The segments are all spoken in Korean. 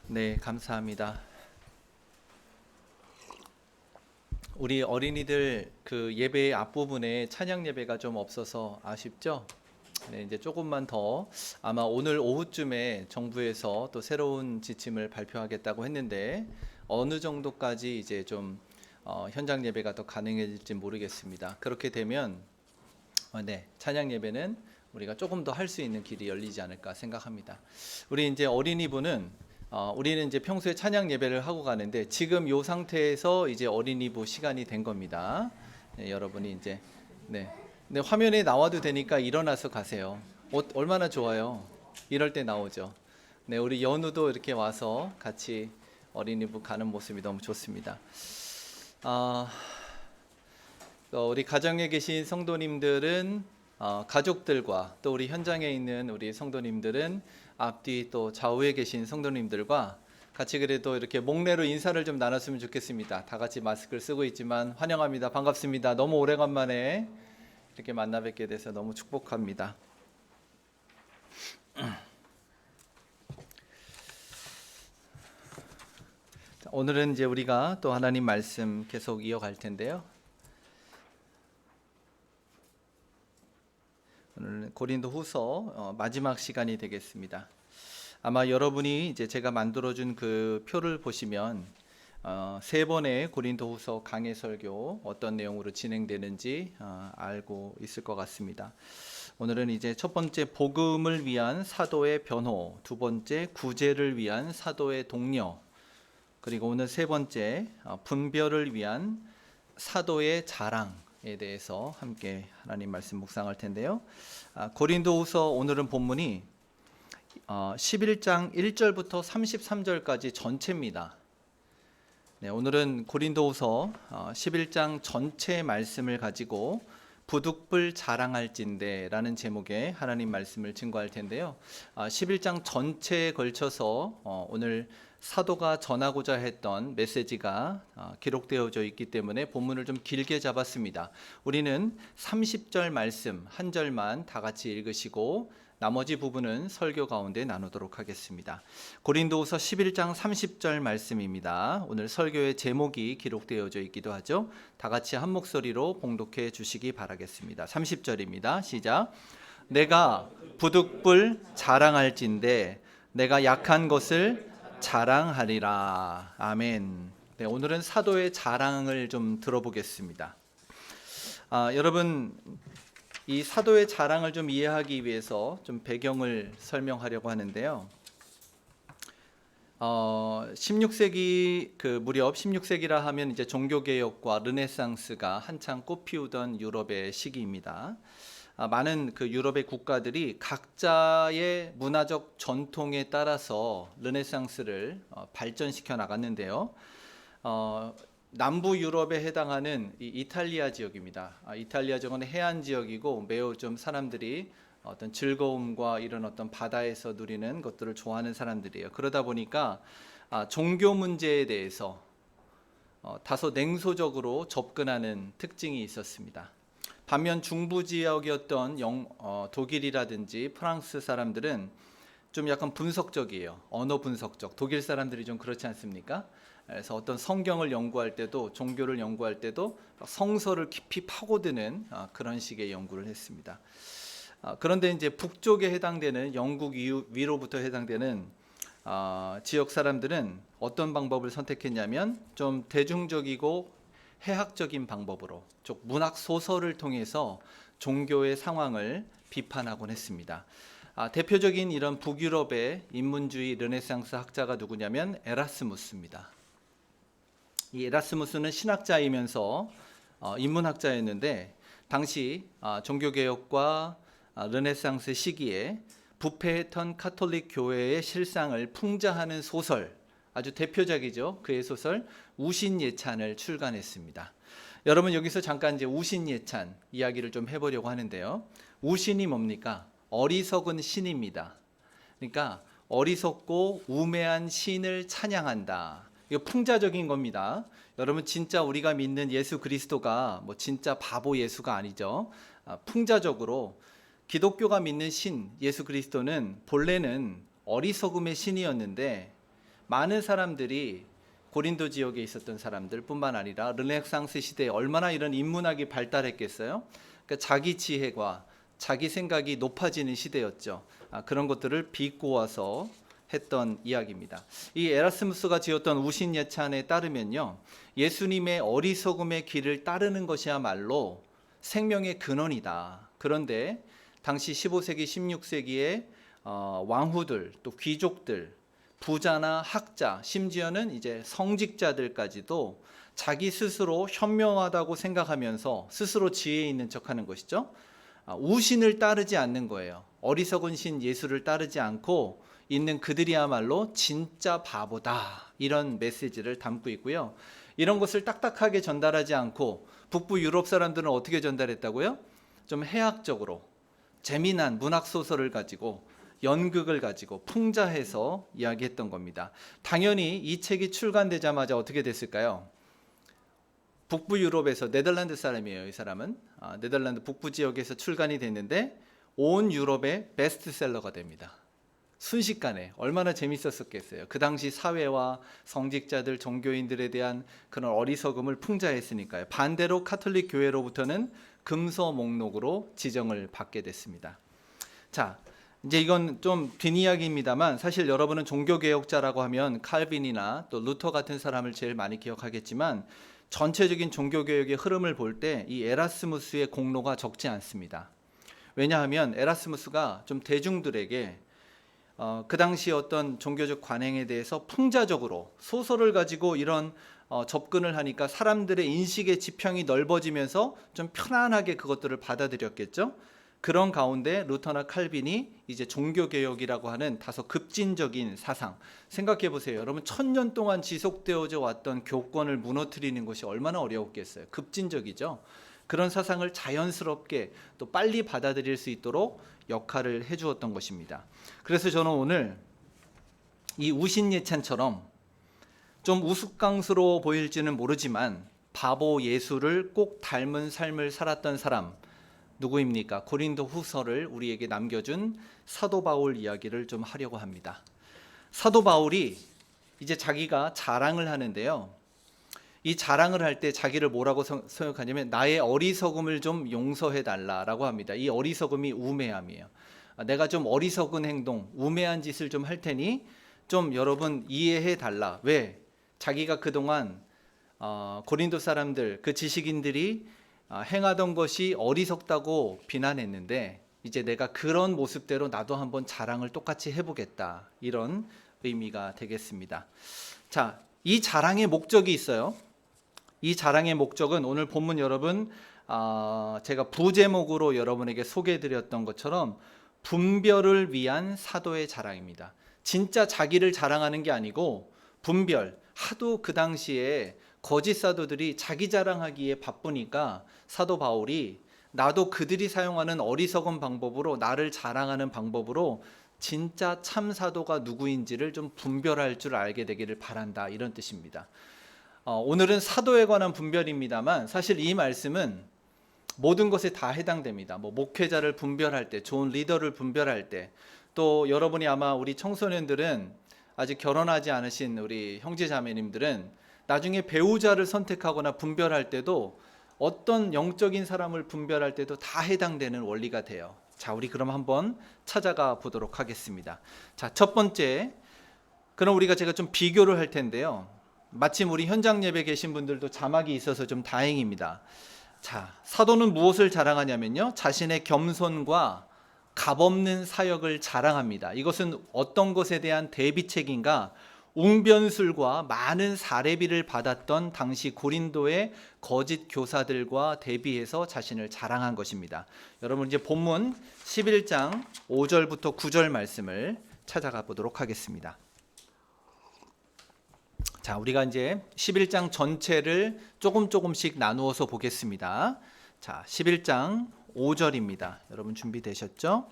네, 감사합니다. 우리 어린이들 그 예배 앞부분에 찬양 예배가 좀 없어서 아쉽죠? 네, 이제 조금만 더 아마 오늘 오후쯤에 정부에서 또 새로운 지침을 발표하겠다고 했는데 어느 정도까지 이제 좀 현장 예배가 더 가능해질지 모르겠습니다. 그렇게 되면 네, 찬양 예배는 우리가 조금 더 할 수 있는 길이 열리지 않을까 생각합니다. 우리 이제 어린이부는 우리는 이제 평소에 찬양 예배를 하고 가는데 지금 이 상태에서 이제 어린이부 시간이 된 겁니다. 네, 여러분이 이제 네, 화면에 나와도 되니까 일어나서 가세요. 얼마나 좋아요. 이럴 때 나오죠. 네, 우리 연우도 이렇게 와서 같이 어린이부 가는 모습이 너무 좋습니다. 아, 우리 가정에 계신 성도님들은 가족들과 또 우리 현장에 있는 우리 성도님들은 앞뒤 또 좌우에 계신 성도님들과 같이 그래도 이렇게 목례로 인사를 좀 나눴으면 좋겠습니다. 다 같이 마스크를 쓰고 있지만 환영합니다. 반갑습니다. 너무 오래간만에 이렇게 만나 뵙게 돼서 너무 축복합니다. 오늘은 이제 우리가 또 하나님 말씀 계속 이어갈 텐데요. 오늘 고린도후서 마지막 시간이 되겠습니다. 아마 여러분이 이제 제가 만들어준 그 표를 보시면 세 번의 고린도후서 강해 설교 어떤 내용으로 진행되는지 알고 있을 것 같습니다. 오늘은 이제 첫 번째 복음을 위한 사도의 변호, 두 번째 구제를 위한 사도의 독려, 그리고 오늘 세 번째 분별을 위한 사도의 자랑에 대해서 함께 하나님 말씀 묵상할 텐데요. 고린도후서 오늘은 본문이 11장 1절부터 33절까지 전체입니다. 네, 오늘은 고린도후서 11장 전체 말씀을 가지고 부득불 자랑할진대라는 제목의 하나님 말씀을 증거할 텐데요. 11장 전체에 걸쳐서 오늘 사도가 전하고자 했던 메시지가 기록되어져 있기 때문에 본문을 좀 길게 잡았습니다. 우리는 30절 말씀 한 절만 다 같이 읽으시고 나머지 부분은 설교 가운데 나누도록 하겠습니다. 고린도후서 11장 30절 말씀입니다. 오늘 설교의 제목이 기록되어져 있기도 하죠. 다 같이 한 목소리로 봉독해 주시기 바라겠습니다. 30절입니다. 시작. 내가 부득불 자랑할진대 내가 약한 것을 자랑하리라. 아멘. 네, 오늘은 사도의 자랑을 좀 들어보겠습니다. 여러분, 이 사도의 자랑을 좀 이해하기 위해서 좀 배경을 설명하려고 하는데요. 16세기 그 무렵 16세기라 하면 이제 종교개혁과 르네상스가 한창 꽃피우던 유럽의 시기입니다. 많은 그 유럽의 국가들이 각자의 문화적 전통에 따라서 르네상스를 발전시켜 나갔는데요. 남부 유럽에 해당하는 이 이탈리아 지역입니다. 이탈리아 지역은 해안 지역이고 매우 좀 사람들이 어떤 즐거움과 이런 어떤 바다에서 누리는 것들을 좋아하는 사람들이에요. 그러다 보니까 종교 문제에 대해서 다소 냉소적으로 접근하는 특징이 있었습니다. 반면 중부 지역이었던 독일이라든지 프랑스 사람들은 좀 약간 분석적이에요. 언어 분석적. 독일 사람들이 좀 그렇지 않습니까? 그래서 어떤 성경을 연구할 때도 종교를 연구할 때도 성서를 깊이 파고드는 그런 식의 연구를 했습니다. 그런데 이제 북쪽에 해당되는 영국 위로부터 해당되는 지역 사람들은 어떤 방법을 선택했냐면 좀 대중적이고 해학적인 방법으로 즉 문학 소설을 통해서 종교의 상황을 비판하곤 했습니다. 대표적인 이런 북유럽의 인문주의 르네상스 학자가 누구냐면 에라스무스입니다. 이 에라스무스는 신학자이면서 인문학자였는데 당시 종교개혁과 르네상스 시기에 부패했던 카톨릭 교회의 실상을 풍자하는 소설, 아주 대표작이죠. 그의 소설 우신예찬을 출간했습니다. 여러분 여기서 잠깐 이제 우신예찬 이야기를 좀 해보려고 하는데요. 우신이 뭡니까? 어리석은 신입니다. 그러니까 어리석고 우매한 신을 찬양한다. 이거 풍자적인 겁니다. 여러분 진짜 우리가 믿는 예수 그리스도가 뭐 진짜 바보 예수가 아니죠. 풍자적으로 기독교가 믿는 신 예수 그리스도는 본래는 어리석음의 신이었는데 많은 사람들이 고린도 지역에 있었던 사람들뿐만 아니라 르네상스 시대에 얼마나 이런 인문학이 발달했겠어요? 그러니까 자기 지혜과 자기 생각이 높아지는 시대였죠. 그런 것들을 비꼬아서 했던 이야기입니다. 이 에라스무스가 지었던 우신 예찬에 따르면요, 예수님의 어리석음의 길을 따르는 것이야말로 생명의 근원이다. 그런데 당시 15세기, 16세기의 왕후들, 또 귀족들, 부자나 학자, 심지어는 이제 성직자들까지도 자기 스스로 현명하다고 생각하면서 스스로 지혜 있는 척하는 것이죠. 우신을 따르지 않는 거예요. 어리석은 신 예수를 따르지 않고 있는 그들이야말로 진짜 바보다, 이런 메시지를 담고 있고요. 이런 것을 딱딱하게 전달하지 않고 북부 유럽 사람들은 어떻게 전달했다고요? 좀 해학적으로 재미난 문학 소설을 가지고, 연극을 가지고 풍자해서 이야기했던 겁니다. 당연히 이 책이 출간되자마자 어떻게 됐을까요? 북부 유럽에서, 네덜란드 사람이에요, 이 사람은. 네덜란드 북부 지역에서 출간이 됐는데 온 유럽의 베스트셀러가 됩니다. 순식간에. 얼마나 재밌었겠어요. 그 당시 사회와 성직자들, 종교인들에 대한 그런 어리석음을 풍자했으니까요. 반대로 카톨릭 교회로부터는 금서 목록으로 지정을 받게 됐습니다. 자, 이제 이건 좀 뒷이야기입니다만, 사실 여러분은 종교개혁자라고 하면 칼빈이나 또 루터 같은 사람을 제일 많이 기억하겠지만, 전체적인 종교개혁의 흐름을 볼 때 이 에라스무스의 공로가 적지 않습니다. 왜냐하면 에라스무스가 좀 대중들에게 그 당시 어떤 종교적 관행에 대해서 풍자적으로 소설을 가지고 이런 접근을 하니까 사람들의 인식의 지평이 넓어지면서 좀 편안하게 그것들을 받아들였겠죠. 그런 가운데 루터나 칼빈이 이제 종교개혁이라고 하는 다소 급진적인 사상, 생각해 보세요. 여러분, 1000년 동안 지속되어져 왔던 교권을 무너뜨리는 것이 얼마나 어려웠겠어요. 급진적이죠. 그런 사상을 자연스럽게 또 빨리 받아들일 수 있도록 역할을 해주었던 것입니다. 그래서 저는 오늘 이 우신예찬처럼 좀 우스꽝스러워 보일지는 모르지만 바보 예수를 꼭 닮은 삶을 살았던 사람, 누구입니까? 고린도 후서를 우리에게 남겨준 사도 바울 이야기를 좀 하려고 합니다. 사도 바울이 이제 자기가 자랑을 하는데요, 이 자랑을 할 때 자기를 뭐라고 생각하냐면 나의 어리석음을 좀 용서해 달라라고 합니다. 이 어리석음이 우매함이에요. 내가 좀 어리석은 행동, 우매한 짓을 좀 할 테니 좀 여러분 이해해 달라. 왜? 자기가 그동안 고린도 사람들, 그 지식인들이 행하던 것이 어리석다고 비난했는데, 이제 내가 그런 모습대로 나도 한번 자랑을 똑같이 해보겠다, 이런 의미가 되겠습니다. 자, 이 자랑의 목적이 있어요. 이 자랑의 목적은 오늘 본문 여러분 제가 부제목으로 여러분에게 소개해드렸던 것처럼 분별을 위한 사도의 자랑입니다. 진짜 자기를 자랑하는 게 아니고 분별, 하도 그 당시에 거짓 사도들이 자기 자랑하기에 바쁘니까 사도 바울이 나도 그들이 사용하는 어리석은 방법으로, 나를 자랑하는 방법으로 진짜 참 사도가 누구인지를 좀 분별할 줄 알게 되기를 바란다, 이런 뜻입니다. 오늘은 사도에 관한 분별입니다만 사실 이 말씀은 모든 것에 다 해당됩니다. 목회자를 분별할 때, 좋은 리더를 분별할 때, 또 여러분이 아마 우리 청소년들은, 아직 결혼하지 않으신 우리 형제 자매님들은 나중에 배우자를 선택하거나 분별할 때도, 어떤 영적인 사람을 분별할 때도 다 해당되는 원리가 돼요. 자, 우리 그럼 한번 찾아가 보도록 하겠습니다. 자, 첫 번째, 그럼 제가 좀 비교를 할 텐데요. 마침 우리 현장 예배 계신 분들도 자막이 있어서 좀 다행입니다. 자, 사도는 무엇을 자랑하냐면요, 자신의 겸손과 값없는 사역을 자랑합니다. 이것은 어떤 것에 대한 대비책인가? 웅변술과 많은 사례비를 받았던 당시 고린도의 거짓 교사들과 대비해서 자신을 자랑한 것입니다. 여러분, 이제 본문 11장 5절부터 9절 말씀을 찾아가 보도록 하겠습니다. 자, 우리가 이제 11장 전체를 조금씩 나누어서 보겠습니다. 자, 11장 5절입니다. 여러분 준비되셨죠?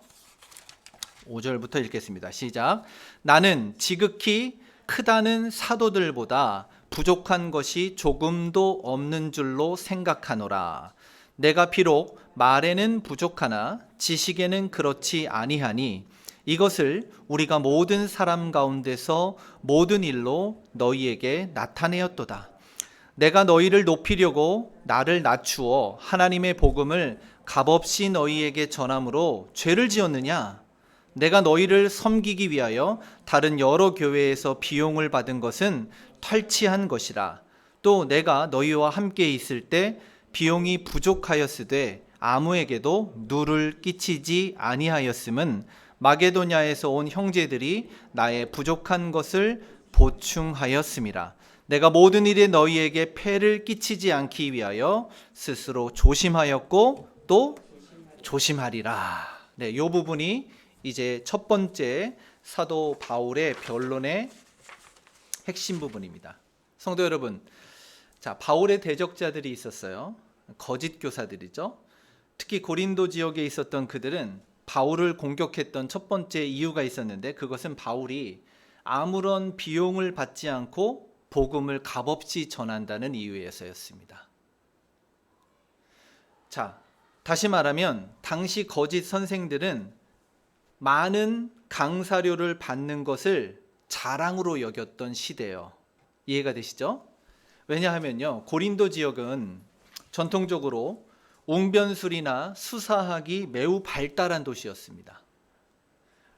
5절부터 읽겠습니다. 시작. 나는 지극히 크다는 사도들보다 부족한 것이 조금도 없는 줄로 생각하노라. 내가 비록 말에는 부족하나 지식에는 그렇지 아니하니 이것을 우리가 모든 사람 가운데서 모든 일로 너희에게 나타내었도다. 내가 너희를 높이려고 나를 낮추어 하나님의 복음을 값없이 너희에게 전함으로 죄를 지었느냐? 내가 너희를 섬기기 위하여 다른 여러 교회에서 비용을 받은 것은 탈취한 것이라. 또 내가 너희와 함께 있을 때 비용이 부족하였으되 아무에게도 누를 끼치지 아니하였음은 마게도냐에서 온 형제들이 나의 부족한 것을 보충하였음이라. 내가 모든 일에 너희에게 폐를 끼치지 않기 위하여 스스로 조심하였고 또 조심하리라. 네, 이 부분이 이제 첫 번째 사도 바울의 변론의 핵심 부분입니다. 성도 여러분, 자, 바울의 대적자들이 있었어요. 거짓 교사들이죠. 특히 고린도 지역에 있었던 그들은 바울을 공격했던 첫 번째 이유가 있었는데, 그것은 바울이 아무런 비용을 받지 않고 복음을 값없이 전한다는 이유에서였습니다. 자, 다시 말하면 당시 거짓 선생들은 많은 강사료를 받는 것을 자랑으로 여겼던 시대예요. 이해가 되시죠? 왜냐하면요, 고린도 지역은 전통적으로 웅변술이나 수사학이 매우 발달한 도시였습니다.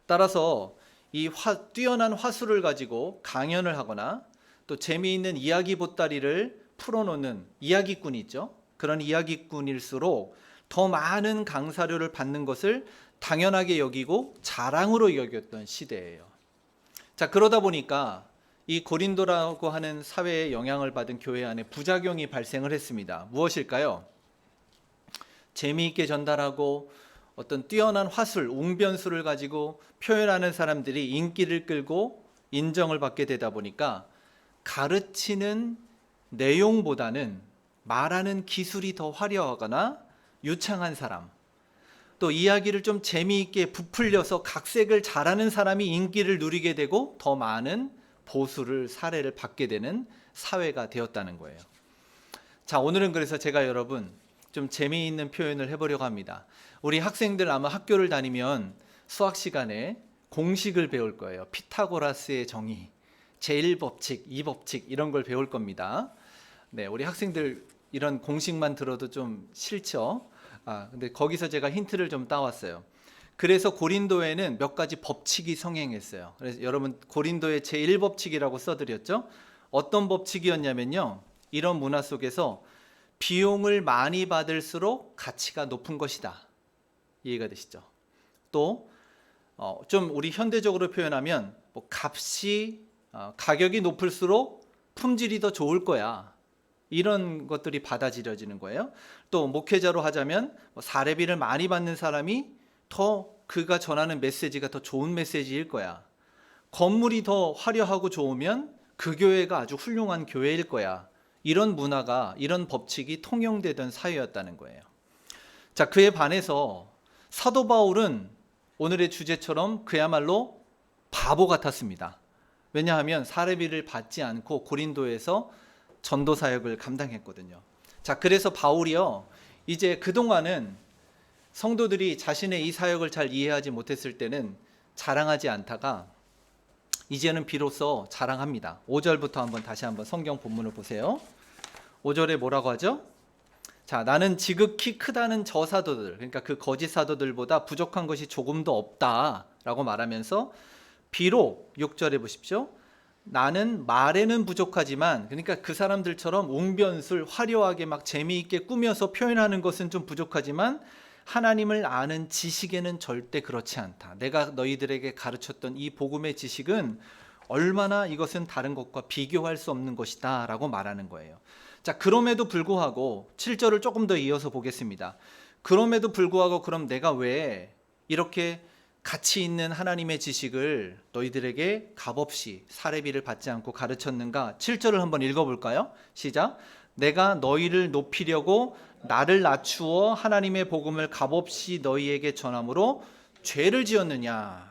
따라서 이 뛰어난 화술을 가지고 강연을 하거나 또 재미있는 이야기 보따리를 풀어놓는 이야기꾼이 있죠. 그런 이야기꾼일수록 더 많은 강사료를 받는 것을 당연하게 여기고 자랑으로 여겼던 시대예요. 자, 그러다 보니까 이 고린도라고 하는 사회에 영향을 받은 교회 안에 부작용이 발생을 했습니다. 무엇일까요? 재미있게 전달하고 어떤 뛰어난 화술, 웅변술을 가지고 표현하는 사람들이 인기를 끌고 인정을 받게 되다 보니까 가르치는 내용보다는 말하는 기술이 더 화려하거나 유창한 사람, 또 이야기를 좀 재미있게 부풀려서 각색을 잘하는 사람이 인기를 누리게 되고 더 많은 보수를 사례를 받게 되는 사회가 되었다는 거예요. 자, 오늘은 그래서 제가 여러분 좀 재미있는 표현을 해보려고 합니다. 우리 학생들 아마 학교를 다니면 수학 시간에 공식을 배울 거예요. 피타고라스의 정의, 제1법칙, 2법칙 이런 걸 배울 겁니다. 네, 우리 학생들 이런 공식만 들어도 좀 싫죠? 근데 거기서 제가 힌트를 좀 따왔어요. 그래서 고린도에는 몇 가지 법칙이 성행했어요. 그래서 여러분 고린도의 제1법칙이라고 써드렸죠? 어떤 법칙이었냐면요, 이런 문화 속에서 비용을 많이 받을수록 가치가 높은 것이다. 이해가 되시죠? 또 좀 우리 현대적으로 표현하면 값이 가격이 높을수록 품질이 더 좋을 거야. 이런 것들이 받아들여지는 거예요. 또 목회자로 하자면 사례비를 많이 받는 사람이 더 그가 전하는 메시지가 더 좋은 메시지일 거야. 건물이 더 화려하고 좋으면 그 교회가 아주 훌륭한 교회일 거야. 이런 문화가, 이런 법칙이 통용되던 사회였다는 거예요. 자, 그에 반해서 사도 바울은 오늘의 주제처럼 그야말로 바보 같았습니다. 왜냐하면 사례비를 받지 않고 고린도에서 전도 사역을 감당했거든요. 자, 그래서 바울이요, 이제 그동안은 성도들이 자신의 이 사역을 잘 이해하지 못했을 때는 자랑하지 않다가 이제는 비로소 자랑합니다. 5절부터 한번 다시 한번 성경 본문을 보세요. 5절에 뭐라고 하죠? 자, 나는 지극히 크다는 저 사도들, 그러니까 그 거짓 사도들보다 부족한 것이 조금도 없다라고 말하면서 비록 6절에 보십시오. 나는 말에는 부족하지만, 그러니까 그 사람들처럼 웅변술 화려하게 막 재미있게 꾸며서 표현하는 것은 좀 부족하지만 하나님을 아는 지식에는 절대 그렇지 않다. 내가 너희들에게 가르쳤던 이 복음의 지식은 얼마나 이것은 다른 것과 비교할 수 없는 것이다 라고 말하는 거예요. 자, 그럼에도 불구하고 7절을 조금 더 이어서 보겠습니다. 그럼에도 불구하고 그럼 내가 왜 이렇게 가치 있는 하나님의 지식을 너희들에게 값없이 사례비를 받지 않고 가르쳤는가? 7절을 한번 읽어볼까요? 시작. 내가 너희를 높이려고 나를 낮추어 하나님의 복음을 값없이 너희에게 전함으로 죄를 지었느냐?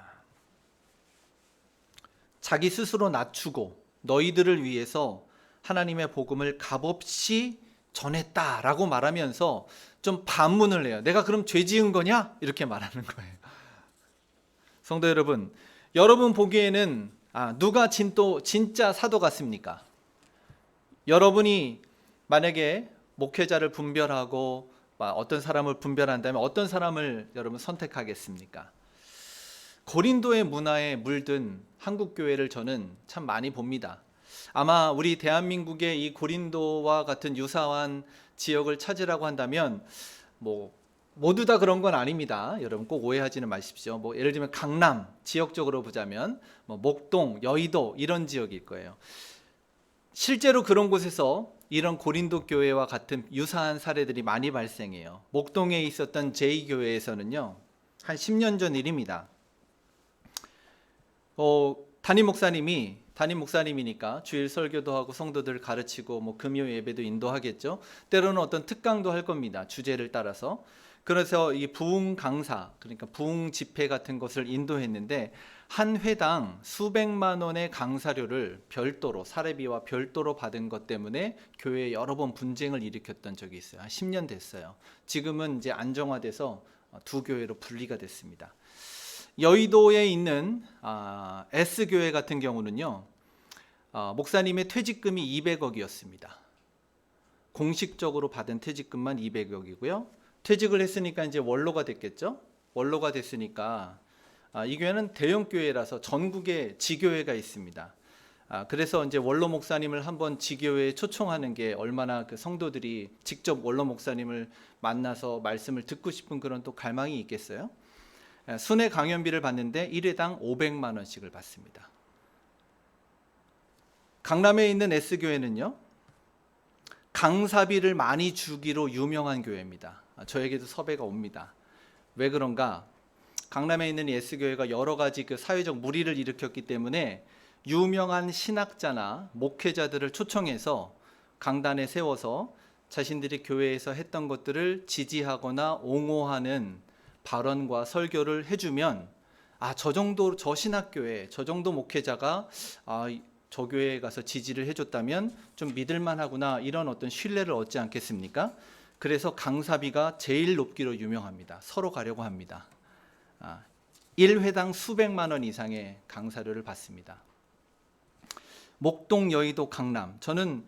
자기 스스로 낮추고 너희들을 위해서 하나님의 복음을 값없이 전했다라고 말하면서 좀 반문을 해요. 내가 그럼 죄 지은 거냐? 이렇게 말하는 거예요. 성도 여러분, 여러분 보기에는 누가 진짜 사도 같습니까? 여러분이 만약에 목회자를 분별하고 어떤 사람을 분별한다면 어떤 사람을 여러분 선택하겠습니까? 고린도의 문화에 물든 한국 교회를 저는 참 많이 봅니다. 아마 우리 대한민국의 이 고린도와 같은 유사한 지역을 찾으라고 한다면 모두 다 그런 건 아닙니다. 여러분 꼭 오해하지는 마십시오. 예를 들면 강남 지역적으로 보자면 목동, 여의도 이런 지역일 거예요. 실제로 그런 곳에서 이런 고린도 교회와 같은 유사한 사례들이 많이 발생해요. 목동에 있었던 제2교회에서는요, 한 10년 전 일입니다. 담임 목사님이니까 주일 설교도 하고 성도들 가르치고 금요 예배도 인도하겠죠. 때로는 어떤 특강도 할 겁니다. 주제를 따라서. 그래서 이 부흥 강사, 그러니까 부흥 집회 같은 것을 인도했는데 한 회당 수백만 원의 강사료를 별도로, 사례비와 별도로 받은 것 때문에 교회에 여러 번 분쟁을 일으켰던 적이 있어요. 한 10년 됐어요. 지금은 이제 안정화돼서 두 교회로 분리가 됐습니다. 여의도에 있는 S교회 같은 경우는요, 목사님의 퇴직금이 200억이었습니다. 공식적으로 받은 퇴직금만 200억이고요. 퇴직을 했으니까 이제 원로가 됐겠죠. 원로가 됐으니까 이 교회는 대형 교회라서 전국에 지교회가 있습니다. 그래서 이제 원로 목사님을 한번 지교회에 초청하는 게 얼마나 그 성도들이 직접 원로 목사님을 만나서 말씀을 듣고 싶은 그런 또 갈망이 있겠어요. 순회 강연비를 받는데 1회당 500만 원씩을 받습니다. 강남에 있는 S교회는요, 강사비를 많이 주기로 유명한 교회입니다. 저에게도 섭외가 옵니다. 왜 그런가? 강남에 있는 S교회가 여러 가지 그 사회적 물의를 일으켰기 때문에 유명한 신학자나 목회자들을 초청해서 강단에 세워서 자신들이 교회에서 했던 것들을 지지하거나 옹호하는 발언과 설교를 해주면 저 신학교회, 저 정도 목회자가 저 교회에 가서 지지를 해줬다면 좀 믿을만하구나, 이런 어떤 신뢰를 얻지 않겠습니까? 그래서 강사비가 제일 높기로 유명합니다. 서로 가려고 합니다. 1회당 수백만 원 이상의 강사료를 받습니다. 목동, 여의도, 강남, 저는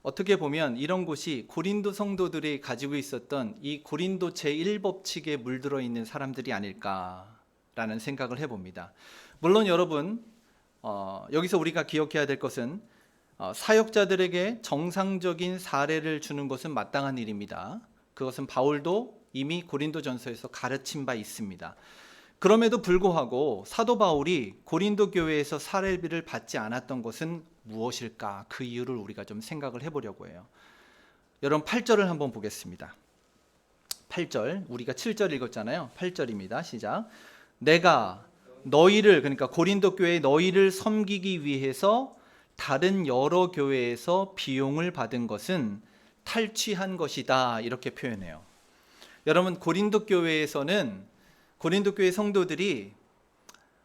어떻게 보면 이런 곳이 고린도 성도들이 가지고 있었던 이 고린도 제1법칙에 물들어 있는 사람들이 아닐까라는 생각을 해봅니다. 물론 여러분, 여기서 우리가 기억해야 될 것은 사역자들에게 정상적인 사례를 주는 것은 마땅한 일입니다. 그것은 바울도 이미 고린도전서에서 가르친 바 있습니다. 그럼에도 불구하고 사도 바울이 고린도 교회에서 사례비를 받지 않았던 것은 무엇일까? 그 이유를 우리가 좀 생각을 해보려고 해요. 여러분 8절을 한번 보겠습니다. 8절, 우리가 7절 읽었잖아요. 8절입니다. 시작. 내가 너희를, 그러니까 고린도 교회의 너희를 섬기기 위해서 다른 여러 교회에서 비용을 받은 것은 탈취한 것이다, 이렇게 표현해요. 여러분, 고린도 교회에서는 고린도 교회 성도들이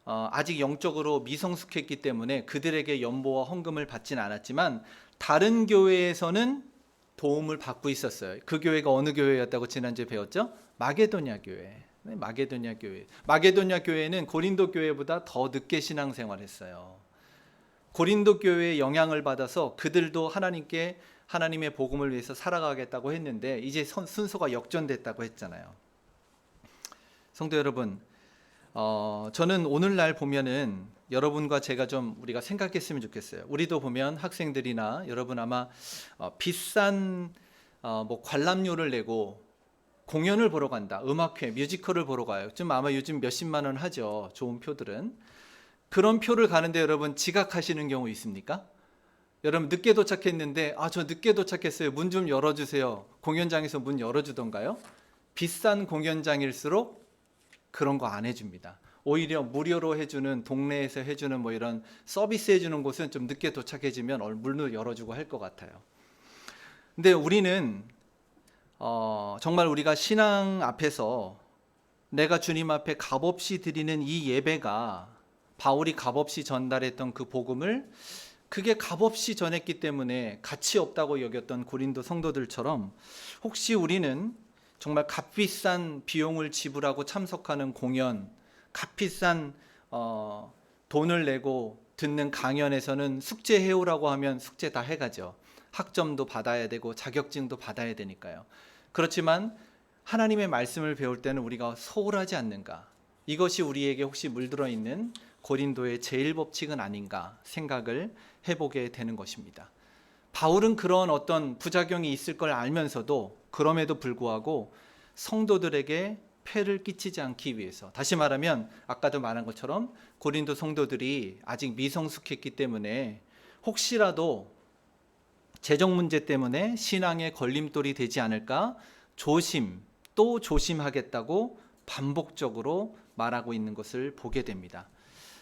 아직 영적으로 미성숙했기 때문에 그들에게 연보와 헌금을 받지는 않았지만 다른 교회에서는 도움을 받고 있었어요. 그 교회가 어느 교회였다고 지난주에 배웠죠? 마게도냐 교회. 마게도냐 교회. 마게도냐 교회는 고린도 교회보다 더 늦게 신앙생활했어요. 고린도 교회의 영향을 받아서 그들도 하나님의 복음을 위해서 살아가겠다고 했는데 이제 순서가 역전됐다고 했잖아요. 성도 여러분, 저는 오늘날 보면은 여러분과 제가 좀 우리가 생각했으면 좋겠어요. 우리도 보면 학생들이나 여러분 아마 비싼 관람료를 내고 공연을 보러 간다, 음악회, 뮤지컬을 보러 가요. 좀 아마 요즘 몇십만 원 하죠, 좋은 표들은. 그런 표를 가는데 여러분 지각하시는 경우 있습니까? 여러분 늦게 도착했는데 저 늦게 도착했어요, 문 좀 열어주세요. 공연장에서 문 열어주던가요? 비싼 공연장일수록 그런 거 안 해줍니다. 오히려 무료로 해주는, 동네에서 해주는 이런 서비스 해주는 곳은 좀 늦게 도착해지면 문을 열어주고 할 것 같아요. 근데 우리는 정말 우리가 신앙 앞에서 내가 주님 앞에 값없이 드리는 이 예배가, 바울이 값없이 전달했던 그 복음을 그게 값없이 전했기 때문에 가치 없다고 여겼던 고린도 성도들처럼 혹시 우리는 정말 값비싼 비용을 지불하고 참석하는 공연, 값비싼 돈을 내고 듣는 강연에서는 숙제 해오라고 하면 숙제 다 해가죠. 학점도 받아야 되고 자격증도 받아야 되니까요. 그렇지만 하나님의 말씀을 배울 때는 우리가 소홀하지 않는가? 이것이 우리에게 혹시 물들어 있는 고린도의 제1법칙은 아닌가 생각을 해보게 되는 것입니다. 바울은 그런 어떤 부작용이 있을 걸 알면서도 그럼에도 불구하고 성도들에게 폐를 끼치지 않기 위해서, 다시 말하면 아까도 말한 것처럼 고린도 성도들이 아직 미성숙했기 때문에 혹시라도 재정 문제 때문에 신앙의 걸림돌이 되지 않을까 또 조심하겠다고 반복적으로 말하고 있는 것을 보게 됩니다.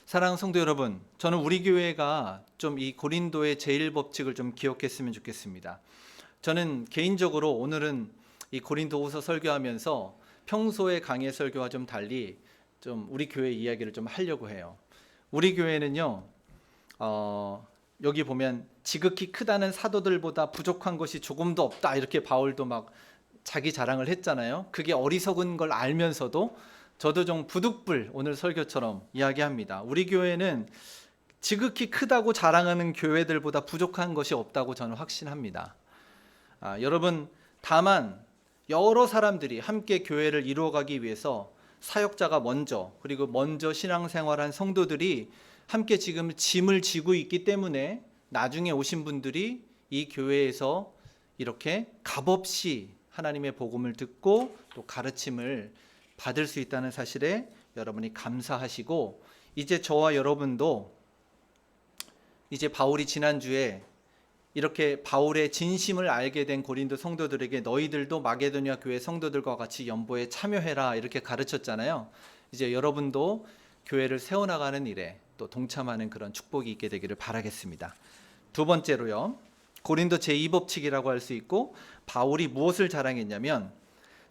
사랑하는 성도 여러분, 저는 우리 교회가 좀 이 고린도의 제1법칙을 좀 기억했으면 좋겠습니다. 저는 개인적으로 오늘은 이 고린도후서 설교하면서 평소의 강의 설교와 좀 달리 좀 우리 교회 이야기를 좀 하려고 해요. 우리 교회는요, 여기 보면 지극히 크다는 사도들보다 부족한 것이 조금도 없다, 이렇게 바울도 막 자기 자랑을 했잖아요. 그게 어리석은 걸 알면서도 저도 좀 부득불 오늘 설교처럼 이야기합니다. 우리 교회는 지극히 크다고 자랑하는 교회들보다 부족한 것이 없다고 저는 확신합니다. 여러분, 다만 여러 사람들이 함께 교회를 이루어가기 위해서 사역자가 그리고 먼저 신앙생활한 성도들이 함께 지금 짐을 지고 있기 때문에 나중에 오신 분들이 이 교회에서 이렇게 값없이 하나님의 복음을 듣고 또 가르침을 받을 수 있다는 사실에 여러분이 감사하시고, 이제 저와 여러분도 이제 바울이 지난주에 이렇게 바울의 진심을 알게 된 고린도 성도들에게 너희들도 마게도냐 교회 성도들과 같이 연보에 참여해라 이렇게 가르쳤잖아요. 이제 여러분도 교회를 세워나가는 일에 또 동참하는 그런 축복이 있게 되기를 바라겠습니다. 두 번째로요, 고린도 제2법칙이라고 할 수 있고, 바울이 무엇을 자랑했냐면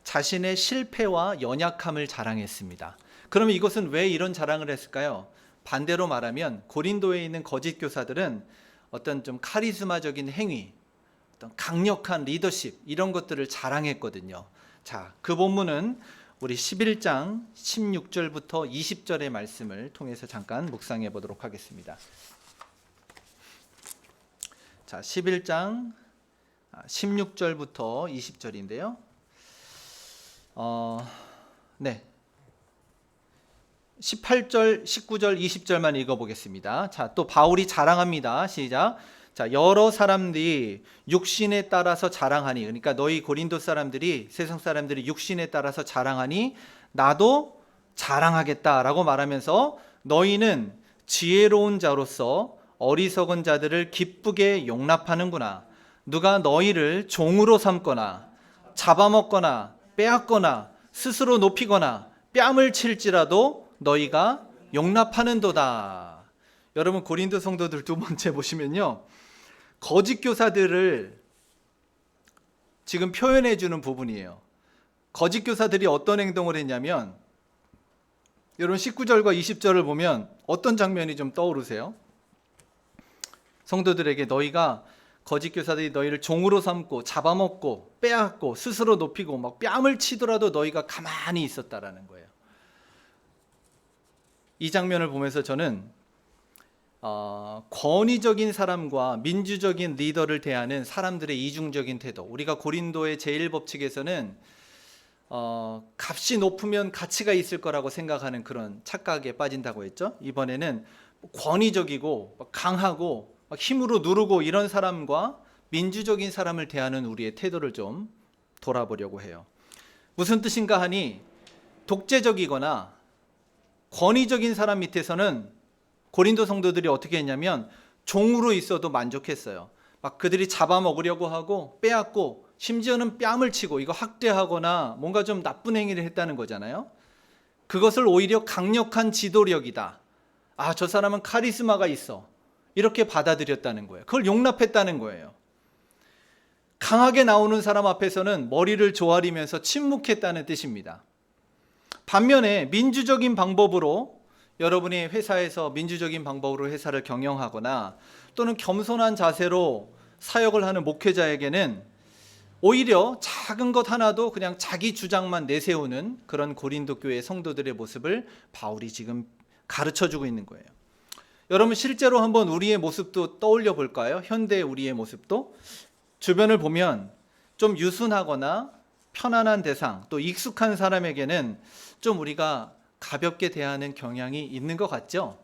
자신의 실패와 연약함을 자랑했습니다. 그러면 이것은 왜 이런 자랑을 했을까요? 반대로 말하면 고린도에 있는 거짓 교사들은 어떤 좀 카리스마적인 행위, 어떤 강력한 리더십, 이런 것들을 자랑했거든요. 자, 그 본문은 우리 11장 16절부터 20절의 말씀을 통해서 잠깐 묵상해 보도록 하겠습니다. 자, 11장 16절부터 20절인데요. 네. 18절, 19절, 20절만 읽어보겠습니다. 자, 또 바울이 자랑합니다. 시작. 자, 여러 사람들이 육신에 따라서 자랑하니, 그러니까 너희 고린도 사람들이, 세상 사람들이 육신에 따라서 자랑하니 나도 자랑하겠다라고 말하면서 너희는 지혜로운 자로서 어리석은 자들을 기쁘게 용납하는구나. 누가 너희를 종으로 삼거나 잡아먹거나 빼앗거나 스스로 높이거나 뺨을 칠지라도 너희가 용납하는도다. 여러분, 고린도 성도들 두 번째 보시면요, 거짓 교사들을 지금 표현해 주는 부분이에요. 거짓 교사들이 어떤 행동을 했냐면, 여러분 19절과 20절을 보면 어떤 장면이 좀 떠오르세요? 성도들에게 너희가, 거짓 교사들이 너희를 종으로 삼고 잡아먹고 빼앗고 스스로 높이고 막 뺨을 치더라도 너희가 가만히 있었다라는 거예요. 이 장면을 보면서 저는 권위적인 사람과 민주적인 리더를 대하는 사람들의 이중적인 태도, 우리가 고린도의 제1법칙에서는 값이 높으면 가치가 있을 거라고 생각하는 그런 착각에 빠진다고 했죠. 이번에는 권위적이고 강하고 힘으로 누르고 이런 사람과 민주적인 사람을 대하는 우리의 태도를 좀 돌아보려고 해요. 무슨 뜻인가 하니, 독재적이거나 권위적인 사람 밑에서는 고린도 성도들이 어떻게 했냐면 종으로 있어도 만족했어요. 막 그들이 잡아먹으려고 하고 빼앗고 심지어는 뺨을 치고 이거 학대하거나 뭔가 좀 나쁜 행위를 했다는 거잖아요. 그것을 오히려 강력한 지도력이다. 아, 저 사람은 카리스마가 있어. 이렇게 받아들였다는 거예요. 그걸 용납했다는 거예요. 강하게 나오는 사람 앞에서는 머리를 조아리면서 침묵했다는 뜻입니다. 반면에 민주적인 방법으로, 여러분이 회사에서 민주적인 방법으로 회사를 경영하거나 또는 겸손한 자세로 사역을 하는 목회자에게는 오히려 작은 것 하나도 그냥 자기 주장만 내세우는 그런 고린도 교회 성도들의 모습을 바울이 지금 가르쳐주고 있는 거예요. 여러분 실제로 한번 우리의 모습도 떠올려 볼까요? 현대의 우리의 모습도 주변을 보면 좀 유순하거나 편안한 대상 또 익숙한 사람에게는 좀 우리가 가볍게 대하는 경향이 있는 것 같죠?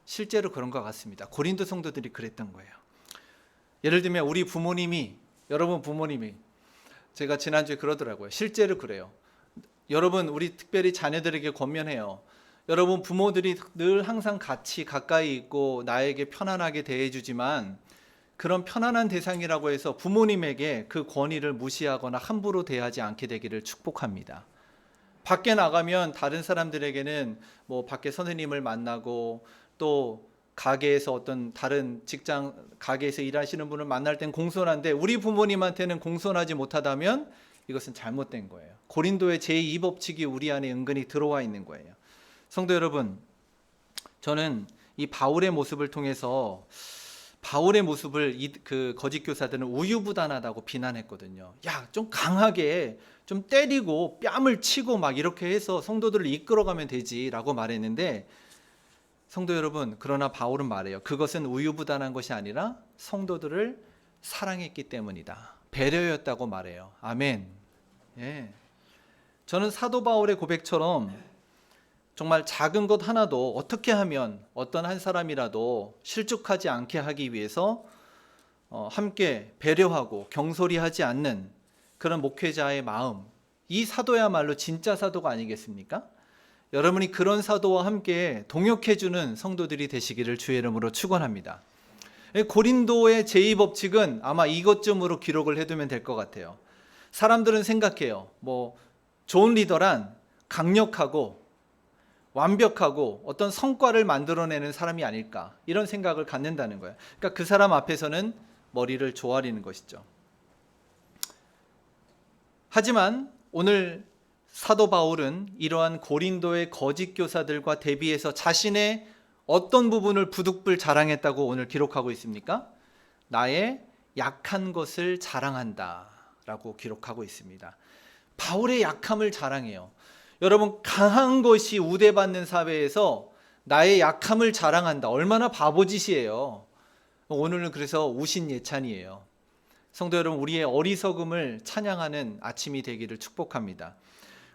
실제로 그런 것 같습니다. 고린도 성도들이 그랬던 거예요. 예를 들면 우리 부모님이 여러분 부모님이 제가 지난주에 그러더라고요. 실제로 그래요. 여러분 우리 특별히 자녀들에게 권면해요. 여러분 부모들이 늘 항상 같이 가까이 있고 나에게 편안하게 대해주지만 그런 편안한 대상이라고 해서 부모님에게 그 권위를 무시하거나 함부로 대하지 않게 되기를 축복합니다. 밖에 나가면 다른 사람들에게는 뭐 밖에 선생님을 만나고 또 가게에서 어떤 다른 직장 가게에서 일하시는 분을 만날 땐 공손한데 우리 부모님한테는 공손하지 못하다면 이것은 잘못된 거예요. 고린도의 제2법칙이 우리 안에 은근히 들어와 있는 거예요. 성도 여러분, 저는 이 바울의 모습을 통해서 바울의 모습을 그 거짓 교사들은 우유부단하다고 비난했거든요. 야, 좀 강하게 좀 때리고 뺨을 치고 막 이렇게 해서 성도들을 이끌어가면 되지라고 말했는데 성도 여러분, 그러나 바울은 말해요. 그것은 우유부단한 것이 아니라 성도들을 사랑했기 때문이다. 배려였다고 말해요. 아멘. 예. 저는 사도 바울의 고백처럼 정말 작은 것 하나도 어떻게 하면 어떤 한 사람이라도 실족하지 않게 하기 위해서 함께 배려하고 경솔히 하지 않는 그런 목회자의 마음, 이 사도야말로 진짜 사도가 아니겠습니까? 여러분이 그런 사도와 함께 동역해주는 성도들이 되시기를 주의 이름으로 축원합니다. 고린도의 제2법칙은 아마 이것쯤으로 기록을 해두면 될 것 같아요. 사람들은 생각해요. 뭐 좋은 리더란 강력하고 완벽하고 어떤 성과를 만들어내는 사람이 아닐까 이런 생각을 갖는다는 거예요. 그러니까 그 사람 앞에서는 머리를 조아리는 것이죠. 하지만 오늘 사도 바울은 이러한 고린도의 거짓 교사들과 대비해서 자신의 어떤 부분을 부득불 자랑했다고 오늘 기록하고 있습니까? 나의 약한 것을 자랑한다 라고 기록하고 있습니다. 바울의 약함을 자랑해요. 여러분 강한 것이 우대받는 사회에서 나의 약함을 자랑한다. 얼마나 바보짓이에요. 오늘은 그래서 우신 예찬이에요. 성도 여러분, 우리의 어리석음을 찬양하는 아침이 되기를 축복합니다.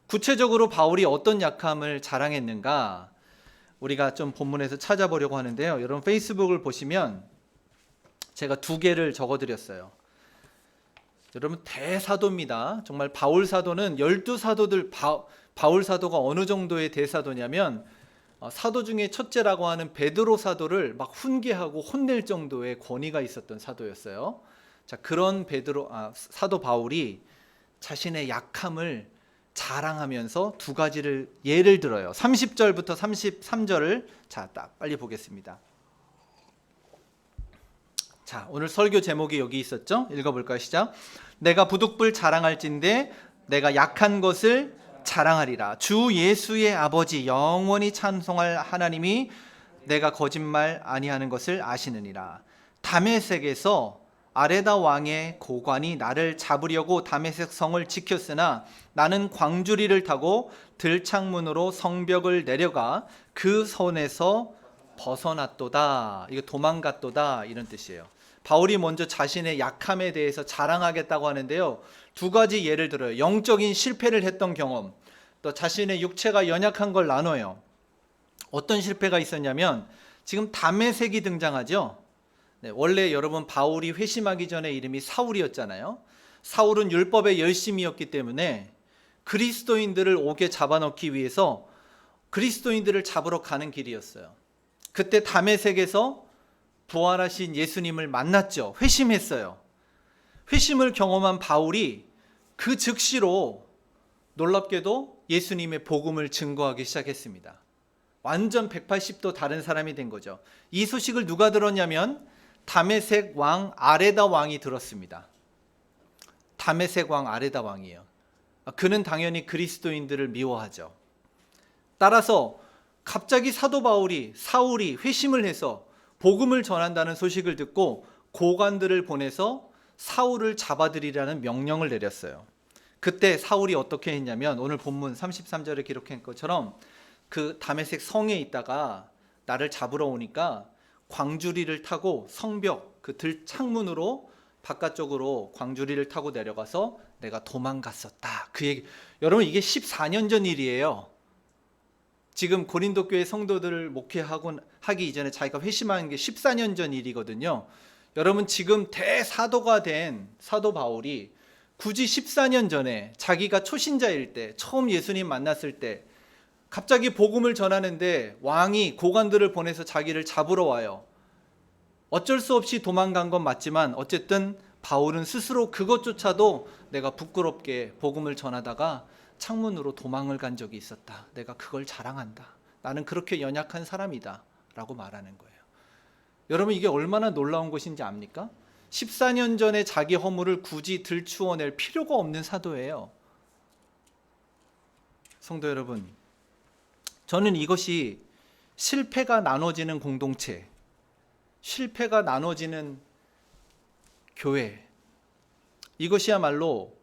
구체적으로 바울이 어떤 약함을 자랑했는가 우리가 좀 본문에서 찾아보려고 하는데요. 여러분 페이스북을 보시면 제가 2개를 적어드렸어요. 여러분 대사도입니다. 정말 바울 사도는 12사도들 바울 사도가 어느 정도의 대사도냐면 사도 중에 첫째라고 하는 베드로 사도를 막 훈계하고 혼낼 정도의 권위가 있었던 사도였어요. 자, 그런 사도 바울이 자신의 약함을 자랑하면서 2가지를 예를 들어요. 30절부터 33절을 딱 빨리 보겠습니다. 자, 오늘 설교 제목이 여기 있었죠? 읽어볼까요? 시작. 내가 부득불 자랑할진대 내가 약한 것을 자랑하리라. 주 예수의 아버지 영원히 찬송할 하나님이 내가 거짓말 아니하는 것을 아시느니라. 다메섹에서 아레다 왕의 고관이 나를 잡으려고 다메섹 성을 지켰으나 나는 광주리를 타고 들창문으로 성벽을 내려가 그 손에서 벗어났도다. 이거 도망갔도다 이런 뜻이에요. 바울이 먼저 자신의 약함에 대해서 자랑하겠다고 하는데요. 2가지 예를 들어요. 영적인 실패를 했던 경험, 또 자신의 육체가 연약한 걸 나눠요. 어떤 실패가 있었냐면 지금 다메섹이 등장하죠. 네, 원래 여러분 바울이 회심하기 전에 이름이 사울이었잖아요. 사울은 율법의 열심이었기 때문에 그리스도인들을 옥에 잡아넣기 위해서 그리스도인들을 잡으러 가는 길이었어요. 그때 다메섹에서 부활하신 예수님을 만났죠. 회심했어요. 회심을 경험한 바울이 그 즉시로 놀랍게도 예수님의 복음을 증거하기 시작했습니다. 완전 180도 다른 사람이 된 거죠. 이 소식을 누가 들었냐면 다메섹 왕 아레다 왕이 들었습니다. 다메섹 왕 아레다 왕이에요. 그는 당연히 그리스도인들을 미워하죠. 따라서 갑자기 사도 사울이 회심을 해서 복음을 전한다는 소식을 듣고 고관들을 보내서 사울을 잡아들이라는 명령을 내렸어요. 그때 사울이 어떻게 했냐면 오늘 본문 33절에 기록한 것처럼 그 다메섹 성에 있다가 나를 잡으러 오니까 광주리를 타고 성벽 그 들 창문으로 바깥쪽으로 광주리를 타고 내려가서 내가 도망갔었다. 그 얘기. 여러분, 이게 14년 전 일이에요. 지금 고린도 교회 성도들을 목회하기 이전에 자기가 회심한 게 14년 전 일이거든요. 여러분, 지금 대사도가 된 사도 바울이 굳이 14년 전에 자기가 초신자일 때, 처음 예수님 만났을 때 갑자기 복음을 전하는데 왕이 고관들을 보내서 자기를 잡으러 와요. 어쩔 수 없이 도망간 건 맞지만 어쨌든 바울은 스스로 그것조차도 내가 부끄럽게 복음을 전하다가 창문으로 도망을 간 적이 있었다. 내가 그걸 자랑한다. 나는 그렇게 연약한 사람이다. 라고 말하는 거예요. 여러분, 이게 얼마나 놀라운 것인지 압니까? 14년 전에 자기 허물을 굳이 들추어낼 필요가 없는 사도예요. 성도 여러분, 저는 이것이 실패가 나눠지는 공동체, 실패가 나눠지는 교회, 이것이야말로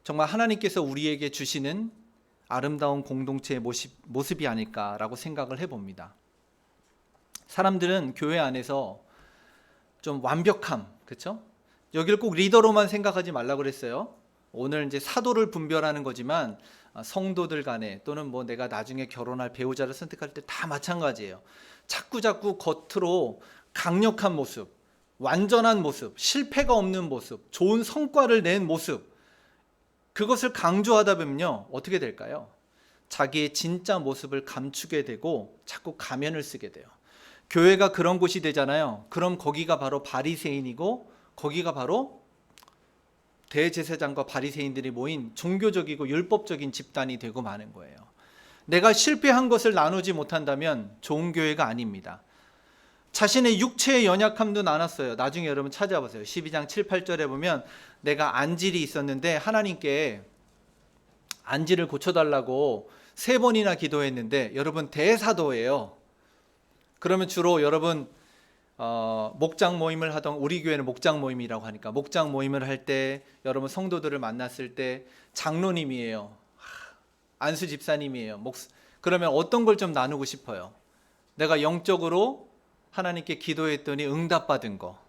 정말 하나님께서 우리에게 주시는 아름다운 공동체의 모습이 아닐까라고 생각을 해봅니다. 사람들은 교회 안에서 좀 완벽함, 그렇죠? 여기를 꼭 리더로만 생각하지 말라고 그랬어요. 오늘 이제 사도를 분별하는 거지만 성도들 간에 또는 뭐 내가 나중에 결혼할 배우자를 선택할 때 다 마찬가지예요. 자꾸 겉으로 강력한 모습, 완전한 모습, 실패가 없는 모습, 좋은 성과를 낸 모습, 그것을 강조하다 보면요, 어떻게 될까요? 자기의 진짜 모습을 감추게 되고 자꾸 가면을 쓰게 돼요. 교회가 그런 곳이 되잖아요. 그럼 거기가 바로 바리새인이고 거기가 바로 대제사장과 바리새인들이 모인 종교적이고 율법적인 집단이 되고 마는 거예요. 내가 실패한 것을 나누지 못한다면 좋은 교회가 아닙니다. 자신의 육체의 연약함도 나눴어요. 나중에 여러분 찾아보세요. 12장 7, 8절에 보면 내가 안질이 있었는데 하나님께 안질을 고쳐달라고 3번이나 기도했는데, 여러분 대사도예요. 그러면 주로 여러분 목장 모임을 하던, 우리 교회는 목장 모임이라고 하니까 목장 모임을 할 때 여러분 성도들을 만났을 때 장로님이에요. 안수 집사님이에요. 그러면 어떤 걸 좀 나누고 싶어요? 내가 영적으로 하나님께 기도했더니 응답받은 거,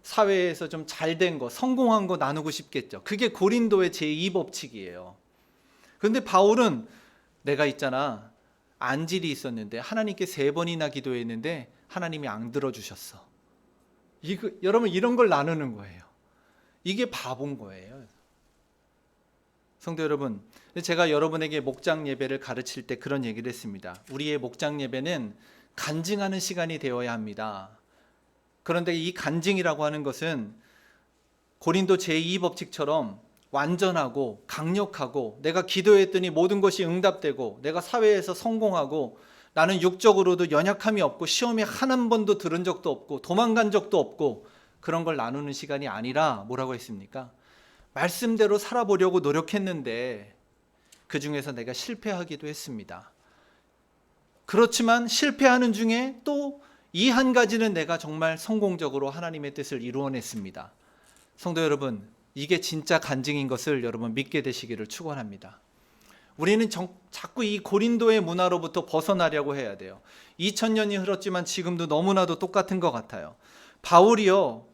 사회에서 좀 잘된 거, 성공한 거 나누고 싶겠죠. 그게 고린도의 제2법칙이에요. 그런데 바울은 내가 있잖아, 안질이 있었는데 하나님께 3번이나 기도했는데 하나님이 안 들어주셨어. 여러분, 이런 걸 나누는 거예요. 이게 바본 거예요. 성도 여러분, 제가 여러분에게 목장 예배를 가르칠 때 그런 얘기를 했습니다. 우리의 목장 예배는 간증하는 시간이 되어야 합니다. 그런데 이 간증이라고 하는 것은 고린도 제2법칙처럼 완전하고 강력하고 내가 기도했더니 모든 것이 응답되고 내가 사회에서 성공하고 나는 육적으로도 연약함이 없고 시험에 한 번도 들은 적도 없고 도망간 적도 없고 그런 걸 나누는 시간이 아니라 뭐라고 했습니까? 말씀대로 살아보려고 노력했는데 그 중에서 내가 실패하기도 했습니다. 그렇지만 실패하는 중에 또 이 한 가지는 내가 정말 성공적으로 하나님의 뜻을 이루어냈습니다. 성도 여러분, 이게 진짜 간증인 것을 여러분 믿게 되시기를 축원합니다. 우리는 자꾸 이 고린도의 문화로부터 벗어나려고 해야 돼요. 2000년이 흘렀지만 지금도 너무나도 똑같은 것 같아요. 바울이요,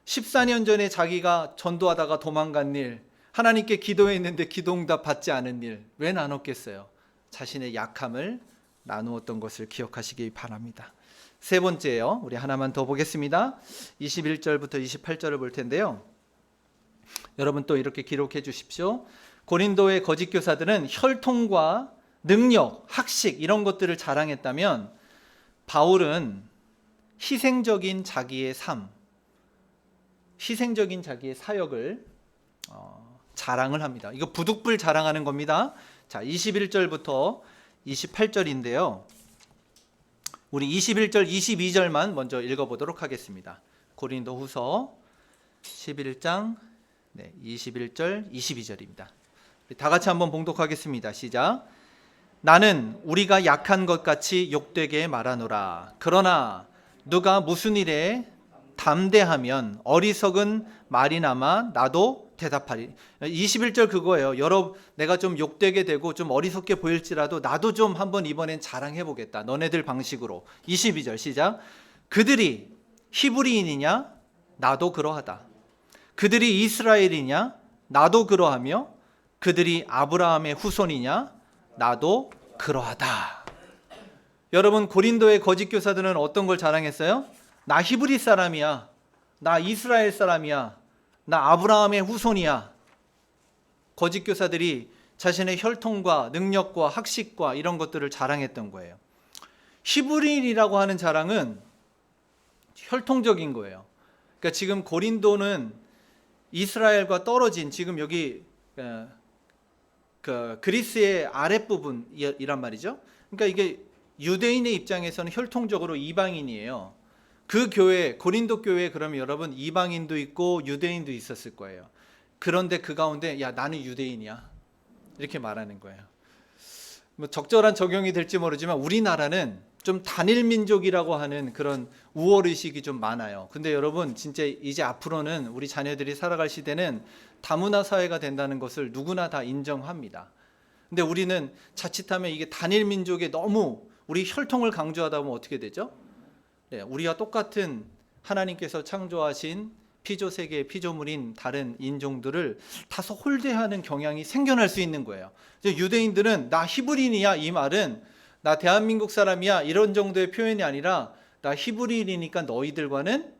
14년 전에 자기가 전도하다가 도망간 일, 하나님께 기도했는데 기도응답 받지 않은 일, 왜 나눴겠어요? 자신의 약함을 나누었던 것을 기억하시기 바랍니다. 3번째요, 우리 하나만 더 보겠습니다. 21절부터 28절을 볼 텐데요. 여러분 또 이렇게 기록해 주십시오. 고린도의 거짓 교사들은 혈통과 능력, 학식 이런 것들을 자랑했다면 바울은 희생적인 자기의 삶, 희생적인 자기의 사역을 자랑을 합니다. 이거 부득불 자랑하는 겁니다. 자, 21절부터 28절인데요. 우리 21절, 22절만 먼저 읽어보도록 하겠습니다. 고린도 후서 11장 21절, 22절입니다. 다 같이 한번 봉독하겠습니다. 시작. 나는 우리가 약한 것 같이 욕되게 말하노라. 그러나 누가 무슨 일에 담대하면 어리석은 말이나마 나도 대답하리. 21절 그거예요. 내가 좀 욕되게 되고 좀 어리석게 보일지라도 나도 좀 한번 이번엔 자랑해 보겠다. 너네들 방식으로. 22절 시작. 그들이 히브리인이냐? 나도 그러하다. 그들이 이스라엘이냐? 나도 그러하며 그들이 아브라함의 후손이냐? 나도 그러하다. 여러분, 고린도의 거짓 교사들은 어떤 걸 자랑했어요? 나 히브리 사람이야. 나 이스라엘 사람이야. 나 아브라함의 후손이야. 거짓 교사들이 자신의 혈통과 능력과 학식과 이런 것들을 자랑했던 거예요. 히브리인이라고 하는 자랑은 혈통적인 거예요. 그러니까 지금 고린도는 이스라엘과 떨어진, 지금 여기 그리스의 아랫부분이란 말이죠. 그러니까 이게 유대인의 입장에서는 혈통적으로 이방인이에요. 그 교회, 고린도 교회에 그러면 여러분 이방인도 있고 유대인도 있었을 거예요. 그런데 그 가운데 야, 나는 유대인이야, 이렇게 말하는 거예요. 뭐 적절한 적용이 될지 모르지만 우리나라는 좀 단일 민족이라고 하는 그런 우월 의식이 좀 많아요. 근데 여러분, 진짜 이제 앞으로는 우리 자녀들이 살아갈 시대는 다문화 사회가 된다는 것을 누구나 다 인정합니다. 근데 우리는 자칫하면 이게 단일 민족에 너무 우리 혈통을 강조하다 보면 어떻게 되죠? 네, 우리와 똑같은 하나님께서 창조하신 피조 세계의 피조물인 다른 인종들을 다소 홀대하는 경향이 생겨날 수 있는 거예요. 유대인들은 나 히브리인이야, 이 말은 나 대한민국 사람이야 이런 정도의 표현이 아니라 나 히브리인이니까 너희들과는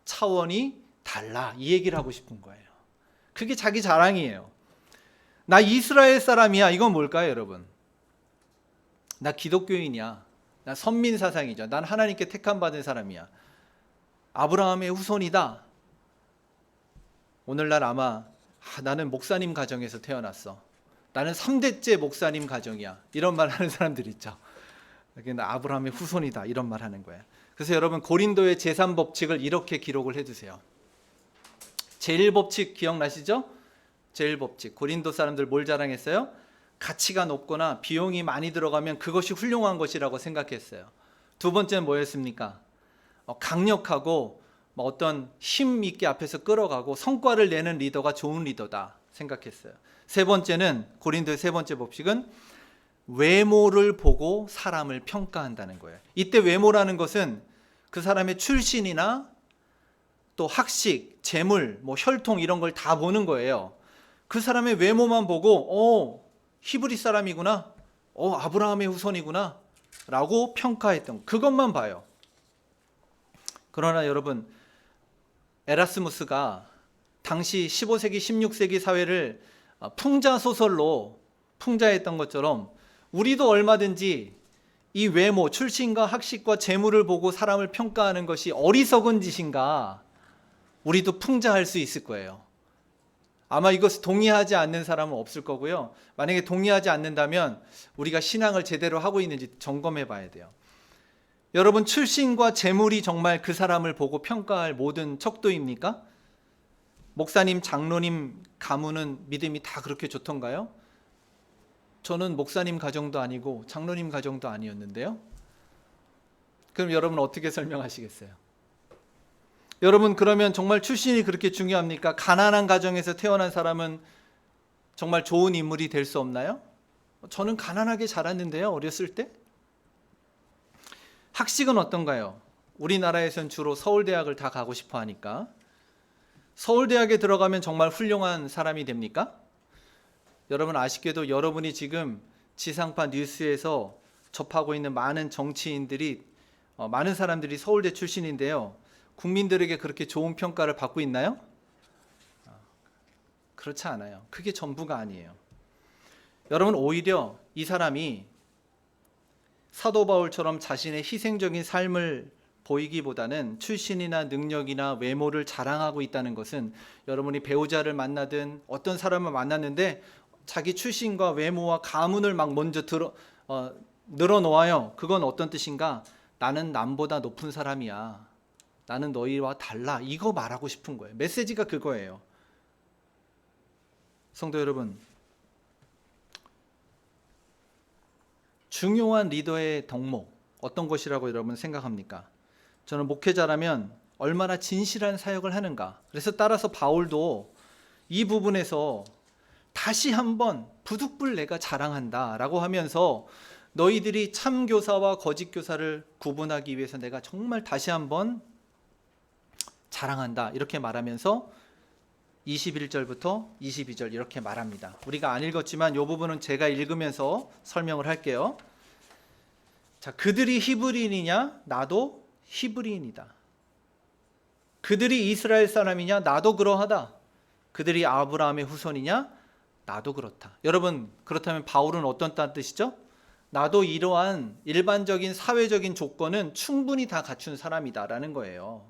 차원이 달라, 이 얘기를 하고 싶은 거예요. 그게 자기 자랑이에요. 나 이스라엘 사람이야, 이건 뭘까요, 여러분? 나 기독교인이야. 나 선민 사상이죠. 난 하나님께 택함 받은 사람이야. 아브라함의 후손이다. 오늘날 아마 나는 목사님 가정에서 태어났어. 나는 3대째 목사님 가정이야. 이런 말 하는 사람들 있죠. 나 아브라함의 후손이다, 이런 말 하는 거예요. 그래서 여러분, 고린도의 제3법칙을 이렇게 기록을 해두세요. 제1법칙 기억나시죠? 제1법칙. 고린도 사람들 뭘 자랑했어요? 가치가 높거나 비용이 많이 들어가면 그것이 훌륭한 것이라고 생각했어요. 두 번째는 뭐였습니까? 강력하고 어떤 힘 있게 앞에서 끌어가고 성과를 내는 리더가 좋은 리더다 생각했어요. 세 번째는, 고린도의 세 번째 법칙은 외모를 보고 사람을 평가한다는 거예요. 이때 외모라는 것은 그 사람의 출신이나 또 학식, 재물, 혈통 이런 걸 다 보는 거예요. 그 사람의 외모만 보고 히브리 사람이구나, 아브라함의 후손이구나 라고 평가했던, 그것만 봐요. 그러나 여러분, 에라스무스가 당시 15세기, 16세기 사회를 풍자소설로 풍자했던 것처럼 우리도 얼마든지 이 외모, 출신과 학식과 재물을 보고 사람을 평가하는 것이 어리석은 짓인가, 우리도 풍자할 수 있을 거예요. 아마 이것을 동의하지 않는 사람은 없을 거고요. 만약에 동의하지 않는다면 우리가 신앙을 제대로 하고 있는지 점검해 봐야 돼요. 여러분, 출신과 재물이 정말 그 사람을 보고 평가할 모든 척도입니까? 목사님, 장로님 가문은 믿음이 다 그렇게 좋던가요? 저는 목사님 가정도 아니고 장로님 가정도 아니었는데요. 그럼 여러분 어떻게 설명하시겠어요? 여러분, 그러면 정말 출신이 그렇게 중요합니까? 가난한 가정에서 태어난 사람은 정말 좋은 인물이 될 수 없나요? 저는 가난하게 자랐는데요, 어렸을 때. 학식은 어떤가요? 우리나라에선 주로 서울대학을 다 가고 싶어 하니까. 서울대학에 들어가면 정말 훌륭한 사람이 됩니까? 여러분, 아쉽게도 여러분이 지금 지상파 뉴스에서 접하고 있는 많은 정치인들이, 많은 사람들이 서울대 출신인데요, 국민들에게 그렇게 좋은 평가를 받고 있나요? 그렇지 않아요. 그게 전부가 아니에요. 여러분, 오히려 이 사람이 사도 바울처럼 자신의 희생적인 삶을 보이기보다는 출신이나 능력이나 외모를 자랑하고 있다는 것은, 여러분이 배우자를 만나든 어떤 사람을 만났는데 자기 출신과 외모와 가문을 막 먼저 늘어놓아요. 그건 어떤 뜻인가? 나는 남보다 높은 사람이야. 나는 너희와 달라. 이거 말하고 싶은 거예요. 메시지가 그거예요. 성도 여러분, 중요한 리더의 덕목 어떤 것이라고 여러분 생각합니까? 저는 목회자라면 얼마나 진실한 사역을 하는가. 그래서 따라서 바울도 이 부분에서 다시 한번 부득불 내가 자랑한다 라고 하면서 너희들이 참 교사와 거짓 교사를 구분하기 위해서 내가 정말 다시 한번 자랑한다 이렇게 말하면서 21절부터 22절 이렇게 말합니다. 우리가 안 읽었지만 이 부분은 제가 읽으면서 설명을 할게요. 자, 그들이 히브리인이냐? 나도 히브리인이다. 그들이 이스라엘 사람이냐? 나도 그러하다. 그들이 아브라함의 후손이냐? 나도 그렇다. 여러분, 그렇다면 바울은 어떤 뜻이죠? 나도 이러한 일반적인 사회적인 조건은 충분히 다 갖춘 사람이다라는 거예요.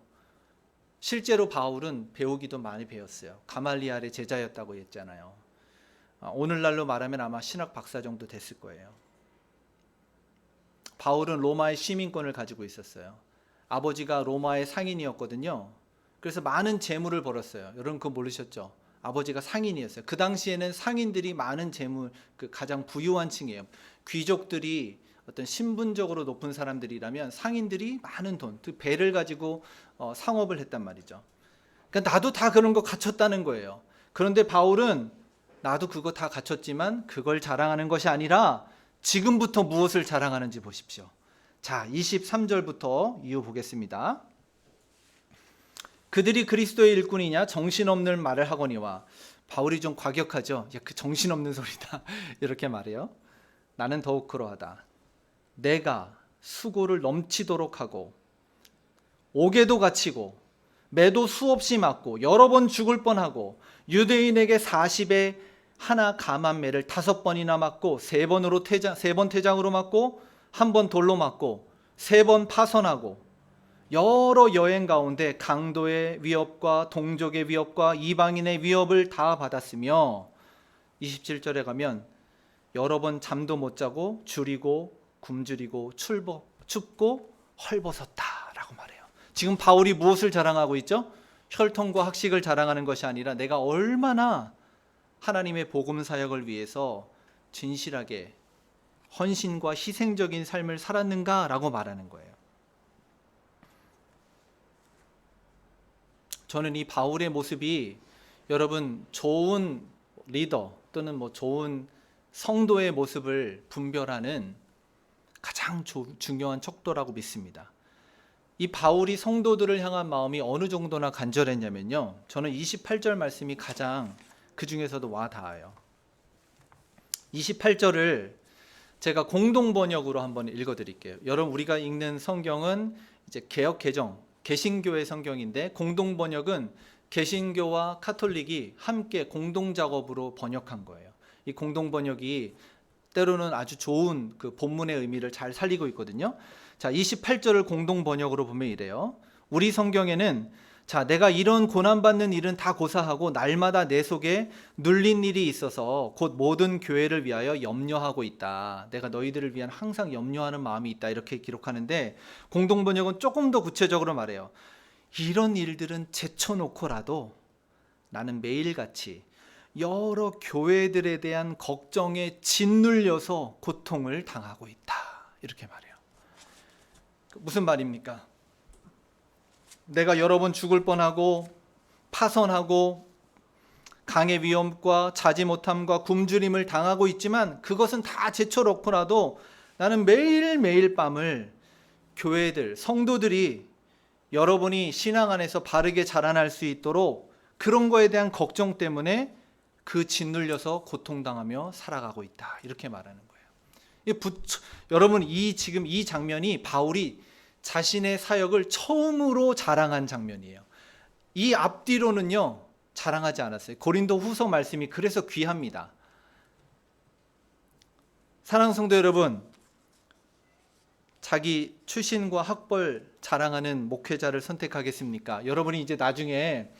실제로 바울은 배우기도 많이 배웠어요. 가말리알의 제자였다고 했잖아요. 오늘날로 말하면 아마 신학 박사 정도 됐을 거예요. 바울은 로마의 시민권을 가지고 있었어요. 아버지가 로마의 상인이었거든요. 그래서 많은 재물을 벌었어요. 여러분 그거 모르셨죠? 아버지가 상인이었어요. 그 당시에는 상인들이 많은 재물, 그 가장 부유한 층이에요. 귀족들이 어떤 신분적으로 높은 사람들이라면 상인들이 많은 돈, 그 배를 가지고 상업을 했단 말이죠. 그러니까 나도 다 그런 거 갖췄다는 거예요. 그런데 바울은 나도 그거 다 갖췄지만 그걸 자랑하는 것이 아니라 지금부터 무엇을 자랑하는지 보십시오. 자, 23절부터 이어 보겠습니다. 그들이 그리스도의 일꾼이냐 정신없는 말을 하거니와. 바울이 좀 과격하죠. 야, 그 정신없는 소리다 이렇게 말해요. 나는 더욱 그러하다. 내가 수고를 넘치도록 하고 옥에도 갇히고 매도 수없이 맞고 여러 번 죽을 뻔하고 유대인에게 40에 하나 감한 매를 5번이나 맞고 3번 태장으로 맞고 1번 돌로 맞고 3번 파선하고 여러 여행 가운데 강도의 위협과 동족의 위협과 이방인의 위협을 다 받았으며 27절에 가면 여러 번 잠도 못 자고 줄이고 굶주리고 춥고 헐벗었다라고 말해요. 지금 바울이 무엇을 자랑하고 있죠? 혈통과 학식을 자랑하는 것이 아니라 내가 얼마나 하나님의 복음 사역을 위해서 진실하게 헌신과 희생적인 삶을 살았는가라고 말하는 거예요. 저는 이 바울의 모습이 여러분 좋은 리더 또는 좋은 성도의 모습을 분별하는 가장 중요한 척도라고 믿습니다. 이 바울이 성도들을 향한 마음이 어느 정도나 간절했냐면요. 저는 28절 말씀이 가장 그 중에서도 와 닿아요. 28절을 제가 공동 번역으로 한번 읽어 드릴게요. 여러분 우리가 읽는 성경은 이제 개역 개정 개신교의 성경인데 공동 번역은 개신교와 카톨릭이 함께 공동 작업으로 번역한 거예요. 이 공동 번역이 때로는 아주 좋은 그 본문의 의미를 잘 살리고 있거든요. 자, 28절을 공동 번역으로 보면 이래요. 우리 성경에는 자, 내가 이런 고난받는 일은 다 고사하고 날마다 내 속에 눌린 일이 있어서 곧 모든 교회를 위하여 염려하고 있다. 내가 너희들을 위한 항상 염려하는 마음이 있다. 이렇게 기록하는데 공동 번역은 조금 더 구체적으로 말해요. 이런 일들은 제쳐놓고라도 나는 매일같이 여러 교회들에 대한 걱정에 짓눌려서 고통을 당하고 있다. 이렇게 말해요. 무슨 말입니까? 내가 여러 번 죽을 뻔하고 파선하고 강의 위험과 자지 못함과 굶주림을 당하고 있지만 그것은 다 제쳐놓고라도 나는 매일매일 밤을 교회들, 성도들이 여러분이 신앙 안에서 바르게 자라날 수 있도록 그런 거에 대한 걱정 때문에 그 짓눌려서 고통당하며 살아가고 있다. 이렇게 말하는 거예요. 여러분 지금 이 장면이 바울이 자신의 사역을 처음으로 자랑한 장면이에요. 이 앞뒤로는요 자랑하지 않았어요. 고린도 후서 말씀이 그래서 귀합니다. 사랑하는 성도 여러분, 자기 출신과 학벌 자랑하는 목회자를 선택하겠습니까? 여러분이 이제 나중에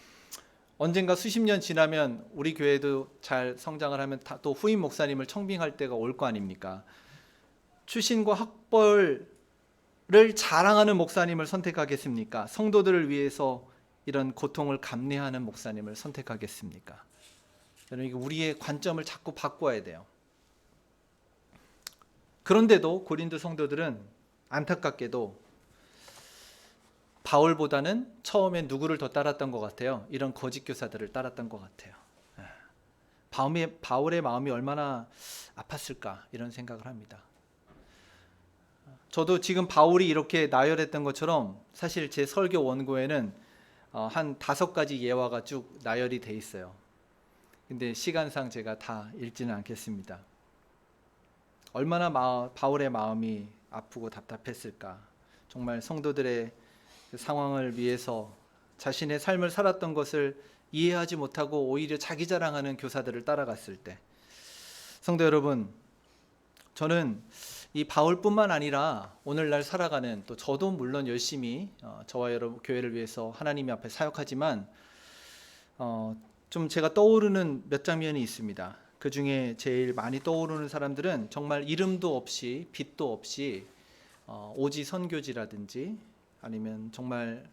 언젠가 수십 년 지나면 우리 교회도 잘 성장을 하면 또 후임 목사님을 청빙할 때가 올 거 아닙니까? 출신과 학벌을 자랑하는 목사님을 선택하겠습니까? 성도들을 위해서 이런 고통을 감내하는 목사님을 선택하겠습니까? 여러분, 우리의 관점을 자꾸 바꿔야 돼요. 그런데도 고린도 성도들은 안타깝게도 바울보다는 처음엔 누구를 더 따랐던 것 같아요? 이런 거짓 교사들을 따랐던 것 같아요. 바울의 마음이 얼마나 아팠을까 이런 생각을 합니다. 저도 지금 바울이 이렇게 나열했던 것처럼 사실 제 설교 원고에는 한 5가지 예화가 쭉 나열이 돼 있어요. 근데 시간상 제가 다 읽지는 않겠습니다. 얼마나 바울의 마음이 아프고 답답했을까. 정말 성도들의 그 상황을 위해서 자신의 삶을 살았던 것을 이해하지 못하고 오히려 자기 자랑하는 교사들을 따라갔을 때, 성도 여러분, 저는 이 바울뿐만 아니라 오늘날 살아가는, 또 저도 물론 열심히 저와 여러분 교회를 위해서 하나님 앞에 사역하지만 좀 제가 떠오르는 몇 장면이 있습니다. 그 중에 제일 많이 떠오르는 사람들은 정말 이름도 없이 빛도 없이 오지 선교지라든지 아니면 정말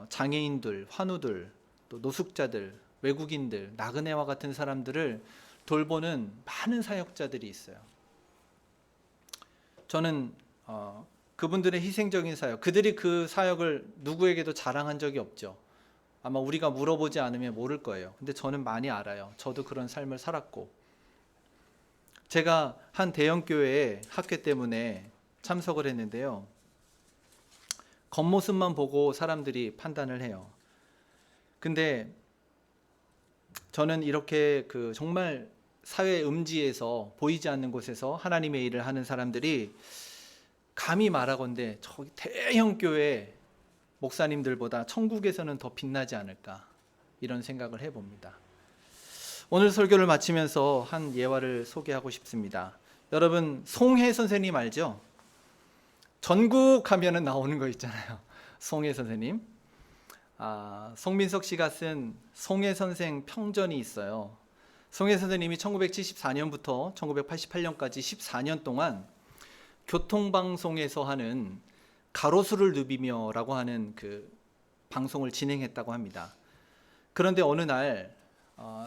장애인들, 환우들, 또 노숙자들, 외국인들, 나그네와 같은 사람들을 돌보는 많은 사역자들이 있어요. 저는 그분들의 희생적인 사역, 그들이 그 사역을 누구에게도 자랑한 적이 없죠. 아마 우리가 물어보지 않으면 모를 거예요. 근데 저는 많이 알아요. 저도 그런 삶을 살았고, 제가 한 대형교회에 학회 때문에 참석을 했는데요, 겉모습만 보고 사람들이 판단을 해요. 근데 저는 이렇게 정말 사회 음지에서 보이지 않는 곳에서 하나님의 일을 하는 사람들이 감히 말하건대 저기 대형 교회 목사님들보다 천국에서는 더 빛나지 않을까, 이런 생각을 해봅니다. 오늘 설교를 마치면서 한 예화를 소개하고 싶습니다. 여러분, 송해 선생님 알죠? 전국 하면은 나오는 거 있잖아요. 송해 선생님. 송민석 씨가 쓴 송해 선생 평전이 있어요. 송해 선생님이 1974년부터 1988년까지 14년 동안 교통방송에서 하는 가로수를 누비며라고 하는 그 방송을 진행했다고 합니다. 그런데 어느 날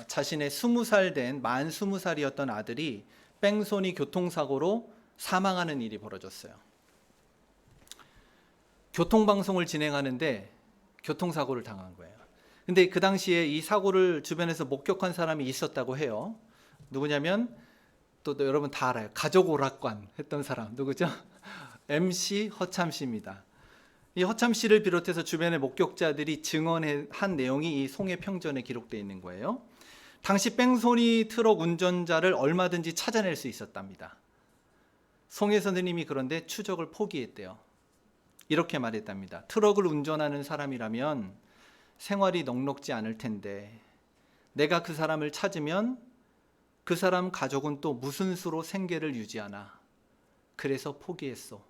자신의 20살 된 만 20살이었던 아들이 뺑소니 교통사고로 사망하는 일이 벌어졌어요. 교통방송을 진행하는데 교통사고를 당한 거예요. 근데 그 당시에 이 사고를 주변에서 목격한 사람이 있었다고 해요. 누구냐면 또 여러분 다 알아요. 가족 오락관 했던 사람 누구죠? MC 허참 씨입니다. 이 허참 씨를 비롯해서 주변의 목격자들이 증언한 내용이 이 송해 평전에 기록되어 있는 거예요. 당시 뺑소니 트럭 운전자를 얼마든지 찾아낼 수 있었답니다. 송해 선생님이 그런데 추적을 포기했대요. 이렇게 말했답니다. 트럭을 운전하는 사람이라면 생활이 넉넉지 않을 텐데 내가 그 사람을 찾으면 그 사람 가족은 또 무슨 수로 생계를 유지하나. 그래서 포기했어.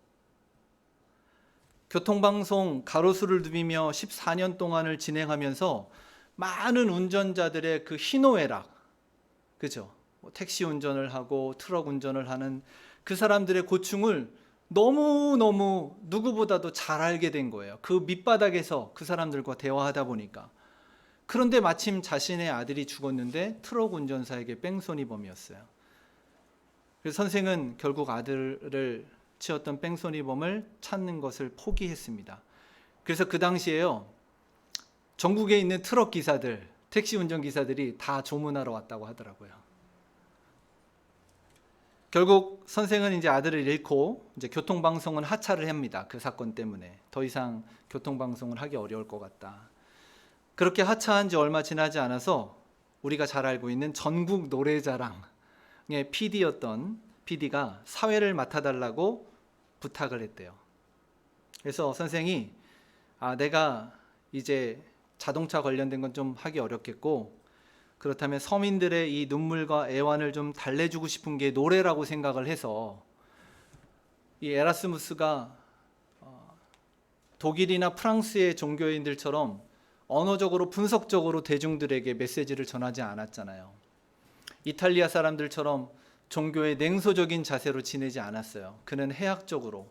교통방송 가로수를 누비며 14년 동안을 진행하면서 많은 운전자들의 그 희노애락, 그죠? 택시 운전을 하고 트럭 운전을 하는 그 사람들의 고충을 너무너무 누구보다도 잘 알게 된 거예요. 그 밑바닥에서 그 사람들과 대화하다 보니까. 그런데 마침 자신의 아들이 죽었는데 트럭 운전사에게 뺑소니범이었어요. 그래서 선생은 결국 아들을 치었던 뺑소니범을 찾는 것을 포기했습니다. 그래서 그 당시에요, 전국에 있는 트럭 기사들, 택시 운전기사들이 다 조문하러 왔다고 하더라고요. 결국 선생은 이제 아들을 잃고 이제 교통방송은 하차를 합니다. 그 사건 때문에 더 이상 교통방송을 하기 어려울 것 같다. 그렇게 하차한 지 얼마 지나지 않아서 우리가 잘 알고 있는 전국 노래자랑의 PD였던 PD가 사회를 맡아달라고 부탁을 했대요. 그래서 선생이 내가 이제 자동차 관련된 건 좀 하기 어렵겠고, 그렇다면 서민들의 이 눈물과 애환을 좀 달래주고 싶은 게 노래라고 생각을 해서 이 에라스무스가 독일이나 프랑스의 종교인들처럼 언어적으로 분석적으로 대중들에게 메시지를 전하지 않았잖아요. 이탈리아 사람들처럼 종교의 냉소적인 자세로 지내지 않았어요. 그는 해학적으로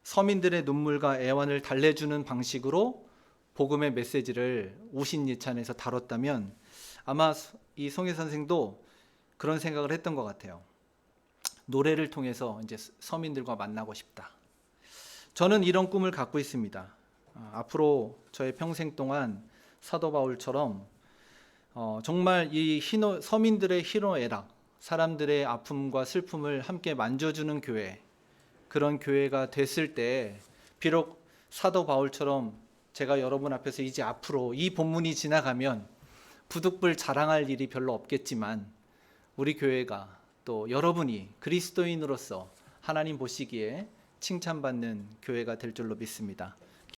서민들의 눈물과 애환을 달래주는 방식으로 복음의 메시지를 우신예찬에서 다뤘다면 아마 이 송해 선생도 그런 생각을 했던 것 같아요. 노래를 통해서 이제 서민들과 만나고 싶다. 저는 이런 꿈을 갖고 있습니다. 앞으로 저의 평생 동안 사도 바울처럼 정말 이 서민들의 희노애락, 사람들의 아픔과 슬픔을 함께 만져주는 교회, 그런 교회가 됐을 때 비록 사도 바울처럼 제가 여러분 앞에서 이제 앞으로 이 본문이 지나가면 부득불 자랑할 일이 별로 없겠지만 우리 교회가 또 여러분이 그리스도인으로서 하나님 보시기에 칭찬받는 교회가 될 줄로 믿습니다.